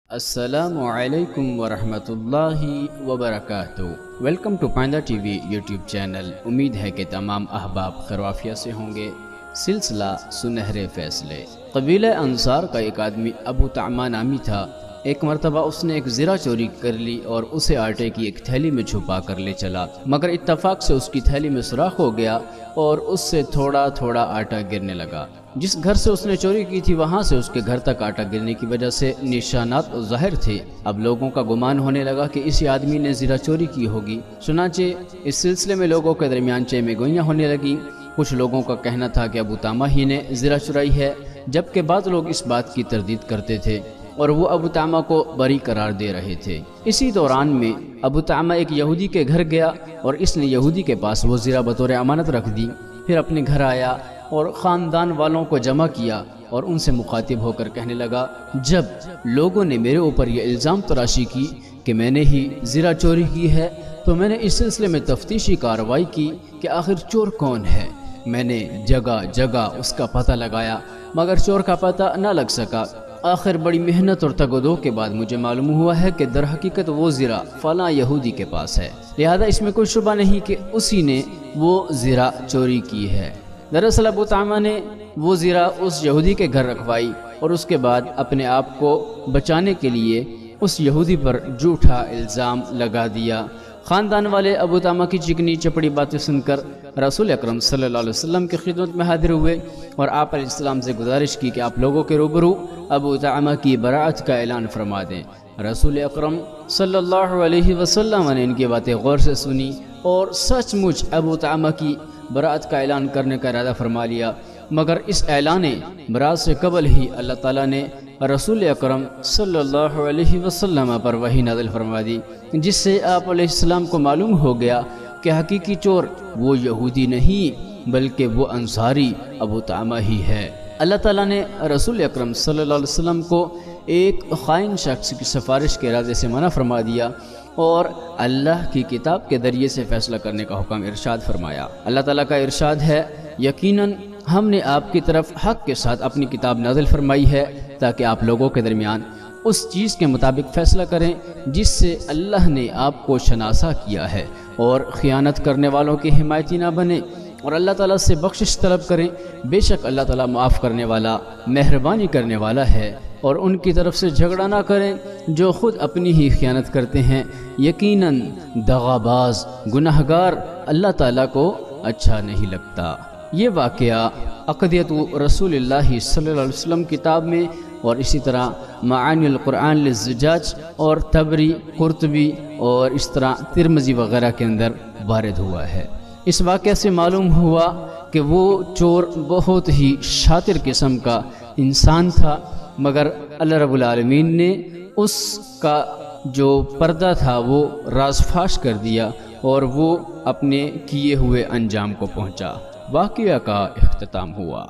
السلام علیکم ورحمۃ اللہ وبرکاتہ۔ Welcome to Painda T V YouTube channel. امید ہے کہ تمام احباب خیر و عافیت سے ہوں گے۔ سلسلہ سنہرے فیصلے۔ قبیلہ انصار کا ایک آدمی ابو طعمہ نامی تھا۔ ایک مرتبہ اس نے ایک زرہ چوری کر لی اور اسے آٹے کی ایک تھیلی میں چھپا کر لے چلا، مگر اتفاق سے اس کی تھیلی میں سوراخ ہو گیا اور اس سے تھوڑا تھوڑا آٹا گرنے لگا۔ جس گھر سے اس نے چوری کی تھی وہاں سے اس کے گھر تک آٹا گرنے کی وجہ سے نشانات ظاہر تھے۔ اب لوگوں کا گمان ہونے لگا کہ اسی آدمی نے زرہ چوری کی ہوگی۔ چنانچہ اس سلسلے میں لوگوں کے درمیان چہمے گوئیاں ہونے لگیں۔ کچھ لوگوں کا کہنا تھا کہ ابو طعمہ ہی نے زرہ چرائی ہے، جبکہ بعض لوگ اس بات کی تردید کرتے تھے اور وہ ابو طعمہ کو بری قرار دے رہے تھے۔ اسی دوران میں ابو طعمہ ایک یہودی کے گھر گیا اور اس نے یہودی کے پاس وہ زرہ بطور امانت رکھ دی۔ پھر اپنے گھر آیا اور خاندان والوں کو جمع کیا اور ان سے مخاطب ہو کر کہنے لگا، جب لوگوں نے میرے اوپر یہ الزام تراشی کی کہ میں نے ہی زرہ چوری کی ہے تو میں نے اس سلسلے میں تفتیشی کارروائی کی کہ آخر چور کون ہے۔ میں نے جگہ جگہ اس کا پتہ لگایا مگر چور کا پتہ نہ لگ سکا۔ آخر بڑی محنت اور تگ و دو کے بعد مجھے معلوم ہوا ہے کہ در حقیقت وہ زرہ فلاں یہودی کے پاس ہے، لہذا اس میں کوئی شبہ نہیں کہ اسی نے وہ زرہ چوری کی ہے۔ دراصل ابو طعمہ نے وہ زرہ اس یہودی کے گھر رکھوائی اور اس کے بعد اپنے آپ کو بچانے کے لیے اس یہودی پر جھوٹا الزام لگا دیا۔ خاندان والے ابو طعمہ کی چکنی چپڑی باتیں سن کر رسول اکرم صلی اللہ علیہ وسلم کی خدمت میں حاضر ہوئے اور آپ علیہ السلام سے گزارش کی کہ آپ لوگوں کے روبرو ابو طعمہ کی براءت کا اعلان فرما دیں۔ رسول اکرم صلی اللہ علیہ وسلم نے ان کی باتیں غور سے سنی اور سچ مچ ابو طعمہ کی براءت کا اعلان کرنے کا ارادہ فرما لیا، مگر اس اعلان براءت سے قبل ہی اللہ تعالیٰ نے رسول اکرم صلی اللہ علیہ وسلم پر وحی نازل فرما دی، جس سے آپ علیہ السلام کو معلوم ہو گیا کہ حقیقی چور وہ یہودی نہیں بلکہ وہ انصاری ابو طعمہ ہی ہے۔ اللہ تعالیٰ نے رسول اکرم صلی اللہ علیہ وسلم کو ایک خائن شخص کی سفارش کے ارادے سے منع فرما دیا اور اللہ کی کتاب کے ذریعے سے فیصلہ کرنے کا حکم ارشاد فرمایا۔ اللہ تعالیٰ کا ارشاد ہے، یقیناً ہم نے آپ کی طرف حق کے ساتھ اپنی کتاب نازل فرمائی ہے تاکہ آپ لوگوں کے درمیان اس چیز کے مطابق فیصلہ کریں جس سے اللہ نے آپ کو شناسا کیا ہے، اور خیانت کرنے والوں کی حمایتی نہ بنیں اور اللہ تعالیٰ سے بخشش طلب کریں، بے شک اللہ تعالیٰ معاف کرنے والا مہربانی کرنے والا ہے، اور ان کی طرف سے جھگڑا نہ کریں جو خود اپنی ہی خیانت کرتے ہیں، یقیناً دغاباز گناہگار اللہ تعالیٰ کو اچھا نہیں لگتا۔ یہ واقعہ عقیدۃ رسول اللہ صلی اللہ علیہ وسلم کتاب میں اور اسی طرح معانی القرآن للزجاج اور طبری، قرطبی اور اس طرح ترمذی وغیرہ کے اندر وارد ہوا ہے۔ اس واقعے سے معلوم ہوا کہ وہ چور بہت ہی شاطر قسم کا انسان تھا، مگر اللہ رب العالمین نے اس کا جو پردہ تھا وہ راز فاش کر دیا اور وہ اپنے کیے ہوئے انجام کو پہنچا۔ واقعہ کا اختتام ہوا۔